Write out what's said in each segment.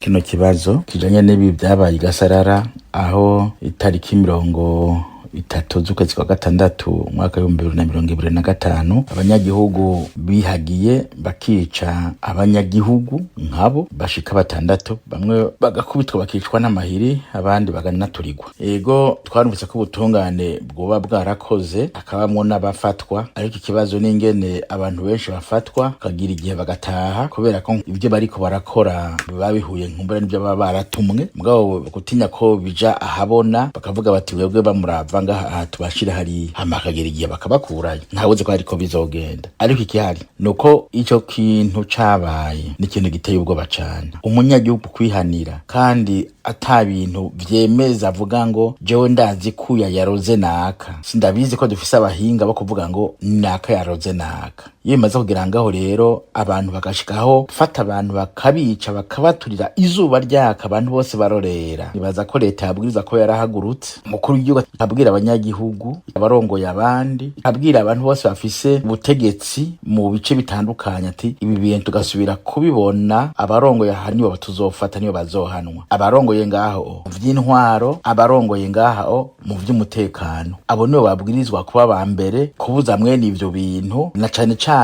kino kibazo kijanye n'ibi vyabaye Gasarara aho itariki 30 z'ukwezi kwa gatandatu umwaka wa 2025 abanyagihugu bihagiye bakica abanyagihugu nkabo bashika 6, bamwe bagakubitwa bakicwa n'amahiri, abandi baganaturirwa. Ego twarumvise ko ubutungane bwoba bwarakoze akabamwo n'abafatwa, ariko ikibazo n'ingene abantu benshi bafatwa kagira igihe bagataha kubera ko ibyo bariko barakora babihuye nkumbura n'ibyo baba baratumwe, mugabo gutinya ko bija ahabona bakavuga bati webwe bamurava ngaha tubashira hari amakagera igihe bakabakurayo. Ntawuzi ko ariko bizogenda, ariko ikihari nuko ico kintu cabaye ni ikintu giteye ubwoba cane. Umunyagihugu kwihanira kandi ata bintu vyemeza avuga ngo jewe ndazi kuya yaroze naka, sindabizi ko dufise abahinga bo kuvuga ngo naka yaroze naka. Iyo bimaze kugira ngaho rero abantu bagashikaho fata abantu bakabica bakabaturira izuba ryaka abantu bose barorera, nibaza ko leta yabwiriza ko yarahagurutse, umukuru w'igihugu abwira abanyagihugu, abarongoye abandi, abwira abantu bose bafise ubutegetsi mu bice bitandukanye ati ibi bintu tugasubira kubibona, abarongoye ahari nibo batuzofata nibo bazohanwa, abarongoye ngaho mu vy'intwaro, abarongoye ngaho mu vy'umutekano, abo nibo babwirizwa kuba ba mbere kubuza mwene ivyo bintu, na cane cane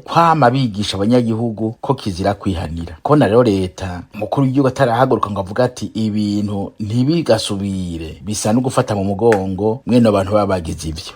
kwama bigisha abanyagihugu ko kizira kwihanira. Kona rero leta umukuru w'igihugu atarahaguruka ngo avuga ati ibintu ntibigasubire, bisa no gufata mu mugongo mwene abantu baba bagize ivyo.